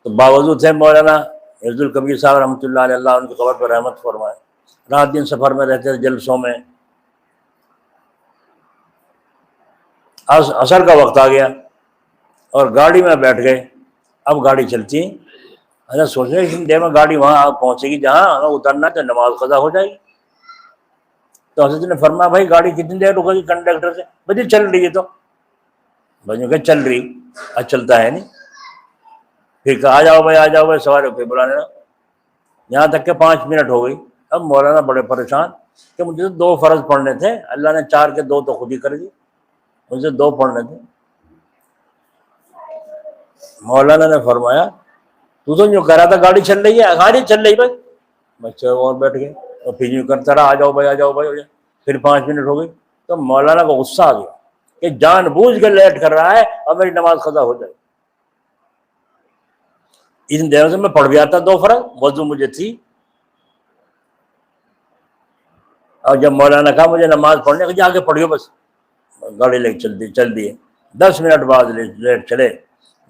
تو باوجود تھے مولانا عبد الکبیر صاحب رحمۃ اللہ علیہ، اللہ ان کی قبر پر رحمت فرمائے، رات دن سفر میں رہتے تھے، جلسوں میں۔ عصر کا وقت آ گیا اور گاڑی میں بیٹھ گئے، اب گاڑی چلتی ہے، حضرت سوچ رہے اتنی دیر میں گاڑی وہاں پہنچے گی جہاں ہمیں اترنا تو نماز قضا ہو جائے گی۔ تو حضرت نے فرمایا بھائی گاڑی کتنی دیر رکے گی کنڈکٹر سے؟ بھائی چل رہی ہے، تو بھائی کہ چل رہی، آج چلتا ہے نہیں۔ پھر کہا آ جاؤ بھائی سوارے پہ بلانے، یہاں تک کہ 5 منٹ ہو گئی۔ اب مولانا بڑے پریشان کہ مجھے تو 2 فرض پڑھنے تھے، اللہ نے 4 کے 2 تو خود ہی کر دی، مجھے 2 پڑھنے تھے۔ مولانا نے فرمایا تو جو کہہ رہا تھا گاڑی چل رہی ہے، گاڑی چل رہی بھائی۔ بچے اور بیٹھ گئے اور پھر یوں کرتا رہا، آ جاؤ بھائی آ جاؤ بھائی۔ پھر 5 منٹ ہو گئی تو مولانا کو غصہ آ گیا کہ جان بوجھ کے لیٹ کر رہا ہے اور میری نماز قضا ہو جائے۔ ان دنوں سے میں پڑھ بھی آتا 2 فرض، وضو مجھے تھی۔ اور جب مولانا کہا مجھے نماز پڑھنے کا، جا کے پڑھیو بس، گاڑی لے کے چل دیے۔ 10 منٹ بعد لیٹ چلے،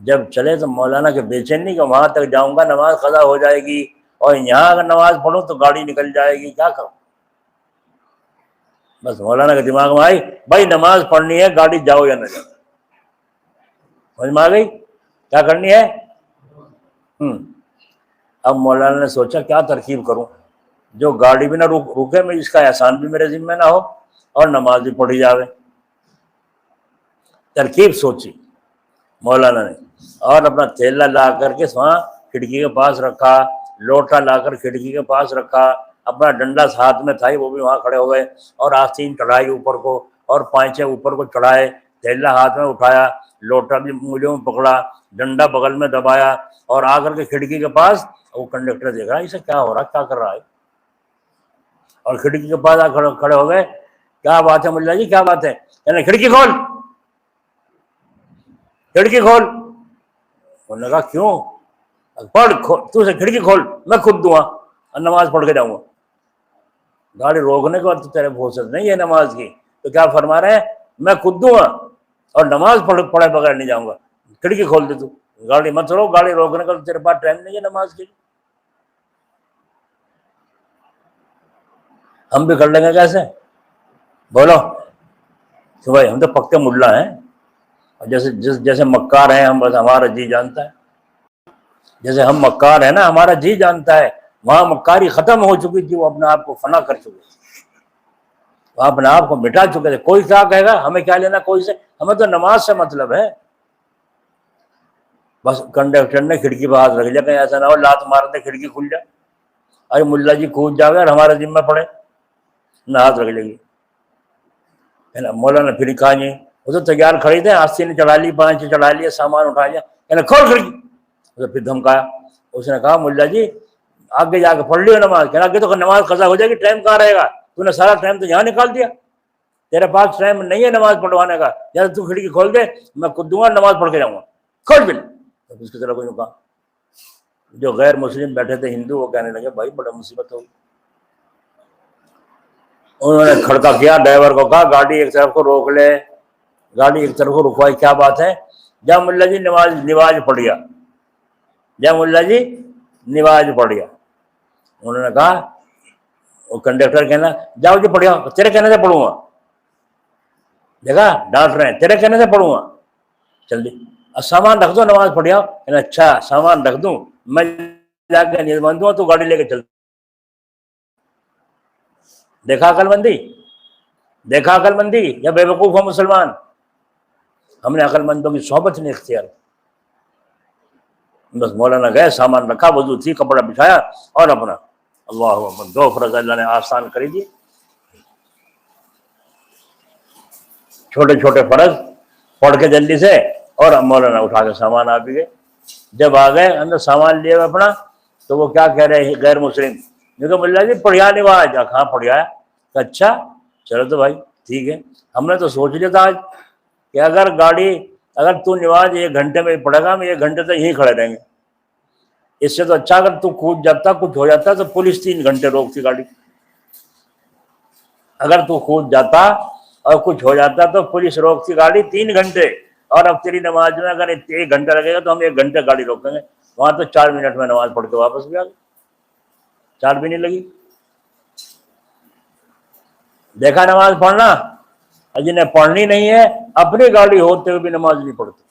جب چلے تو مولانا کے بے چینی کہ وہاں تک جاؤں گا نماز قضا ہو جائے گی، اور یہاں اگر نماز پڑھوں تو گاڑی نکل جائے گی، کیا کروں؟ بس مولانا کے دماغ میں آئی بھائی نماز پڑھنی ہے، گاڑی جاؤ یا نہ جاؤ، سمجھ میں آ گئی کیا کرنی ہے۔ اب مولانا نے سوچا کیا ترکیب کروں جو گاڑی بھی نہ رکے، میں اس کا احسان بھی میرے ذمہ نہ ہو اور نماز بھی پڑھی جاوے۔ ترکیب سوچی مولانا نے، اور اپنا تھیلا لا کر کے وہاں کھڑکی کے پاس رکھا، لوٹا لا کر کھڑکی کے پاس رکھا، اپنا ڈنڈا ہاتھ میں تھا وہ بھی وہاں کھڑے ہو گئے، اور آستین چڑھائی اوپر کو، اور پائچے اوپر کو چڑھائے، تھیلا ہاتھ میں اٹھایا، لوٹا بھی انگلیوں میں پکڑا، ڈنڈا بغل میں دبایا، اور آ کر کے کھڑکی کے پاس۔ وہ کنڈکٹر دیکھ رہا ہے اسے کیا ہو رہا، کیا کر رہا ہے، اور کھڑکی کے پاس کھڑے ہو گئے۔ کیا بات ہے ملا جی، کیا بات ہے؟ یعنی کھڑکی کھول، کھڑکی کھول۔ انہوں نے کہا کیوں؟ پڑھ، تو سے کھڑکی کھول، میں خود دوں اور نماز پڑھ کے جاؤں گا۔ گاڑی روکنے کو تو تیرے فرصت نہیں ہے نماز کی، تو کیا فرما رہے ہیں میں خود دوں گا اور نماز پڑھے بغیر نہیں جاؤں گا، کھڑکی کھول دے تو، گاڑی مت روک، گاڑی روکنے کا تو تیرے پاس ٹائم نہیں ہے نماز کے۔ ہم بھی کر لیں گے کیسے؟ بولو کہ بھائی ہم تو پکے ملا ہیں، جیسے مکار ہیں ہم، بس ہمارا جی جانتا ہے، جیسے ہم مکار ہیں نا، ہمارا جی جانتا ہے، وہاں مکاری ختم ہو چکی تھی، وہ اپنے آپ کو فنا کر چکے تھے، وہ اپنے آپ کو مٹا چکے تھے۔ کوئی کیا کہے گا، ہمیں کیا لینا کوئی سے، ہمیں تو نماز سے مطلب ہے۔ بس کنڈکٹر نے کھڑکی پہ ہاتھ رکھ لیا کہ ایسا نہ ہو لات مار دے کھڑکی کھل جائے، ارے ملا جی کود جاوے اور ہمارے ذمہ پڑے، نہ ہاتھ رکھ لے گی ہے نا۔ مولانا پھر کہا نہیں، وہ تو تیار کھڑی تھے، آستین نے چڑھا لی، پانچ چڑھا لیا، سامان اٹھا لیا، کہنا کھول کھڑکی۔ پھر دھمکایا، اس نے کہا ملا جی آگے جا کے پڑھ لیو نماز، کہنا آگے تو نماز قضا ہو جائے گی، ٹائم کہاں رہے گا، تو نے سارا ٹائم تو یہاں نکال دیا، تیرے پاس ٹائم نہیں ہے نماز پڑھوانے کا، یا تو کھڑکی کھول دے میں خود دوں گا نماز پڑھ کے جاؤں گا، کھول بل۔ اس کی طرح کوئی کہا، جو غیر مسلم بیٹھے تھے ہندو، وہ کہنے لگے بھائی بڑا مصیبت ہوگی۔ انہوں نے کھڑکا کیا، ڈرائیور کو کہا گاڑی ایک طرف کو روک لے، گاڑی ایک طرف کو رکوائی، کیا بات ہے؟ جب ملا جی نماز پڑھ گیا، جب ملا جی نماز پڑھ گیا۔ انہوں نے کہا، وہ کنڈکٹر کہنا جاؤ جی پڑھیا، تیرے کہنے سے پڑھوں گا، دیکھا ڈانٹ رہے ہیں، تیرے کہنے سے پڑھوں گا، چل دی سامان رکھ دو نماز پڑھیا۔ اچھا سامان رکھ دوں، میں جا کے نیز بند دوں تو گاڑی لے کے چل۔ دیکھا عقل مندی، دیکھا عقل مندی یا بے وقوف ہو مسلمان؟ ہم نے عقل مندوں کی صحبت نہیں اختیار۔ بس مولانا گئے، سامان رکھا، وضو تھی، کپڑا بچھایا، اور اپنا اللہ اکبر، 2 فرض اللہ نے آسان کر دیے، چھوٹے چھوٹے فرض پڑھ کے جلدی سے، اور مولانا اٹھا کے سامان آ بھی گئے۔ جب آ گئے اندر سامان لیے اپنا، تو وہ کیا کہہ رہے ہیں غیر مسلم، کیونکہ ملا جی پڑھیا نماز، کہاں پڑھیا ہے؟ اچھا چلو تو بھائی ٹھیک ہے، ہم نے تو سوچ لیا تھا آج کہ اگر تو نماز 1 گھنٹے میں پڑھے گا، ہم 1 گھنٹے تک یہیں کھڑے رہیں گے، اس سے تو اچھا اگر تو کود جاتا، کچھ ہو جاتا تو پولیس 3 گھنٹے روکتی گاڑی، اگر تو کود جاتا اور کچھ ہو جاتا تو پولیس روکتی گاڑی 3 گھنٹے، اور اب تیری نماز میں اگر 1 گھنٹہ لگے گا تو ہم 1 گھنٹے گاڑی روکیں گے، وہاں تو 4 منٹ میں نماز پڑھ کے واپس بھی آ گئے، 4 بھی نہیں لگی۔ دیکھا نماز پڑھنا، اور جنہیں پڑھنی نہیں ہے اپنی گاڑی ہوتے ہوئے بھی نماز نہیں پڑھتے۔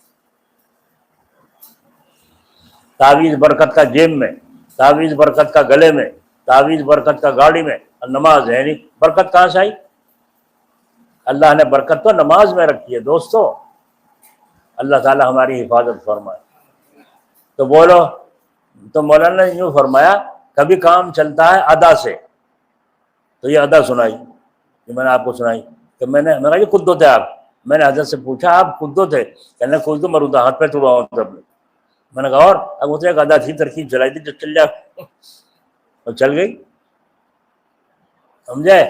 تعویذ برکت کا جیب میں، تعویذ برکت کا گلے میں، تعویذ برکت کا گاڑی میں، اور نماز ہے نہیں، برکت کہاں سے آئی؟ اللہ نے برکت تو نماز میں رکھی ہے دوستو۔ اللہ تعالی ہماری حفاظت فرمائے۔ تو بولو، تو مولانا نے یوں فرمایا کبھی کام چلتا ہے ادا سے، تو یہ ادا سنائی کہ میں نے آپ کو سنائی کہ میں نے کہا یہ کدو تھے آپ؟ میں نے حضرت سے پوچھا آپ کدو تھے؟ کہنے کدو مرودا ہاتھ پہ توڑاؤں تب۔ میں نے کہا اور؟ اب اسے ایک ادا تھی، ترکیب چلائی تھی جو چل جائے، اور چل گئی، سمجھے؟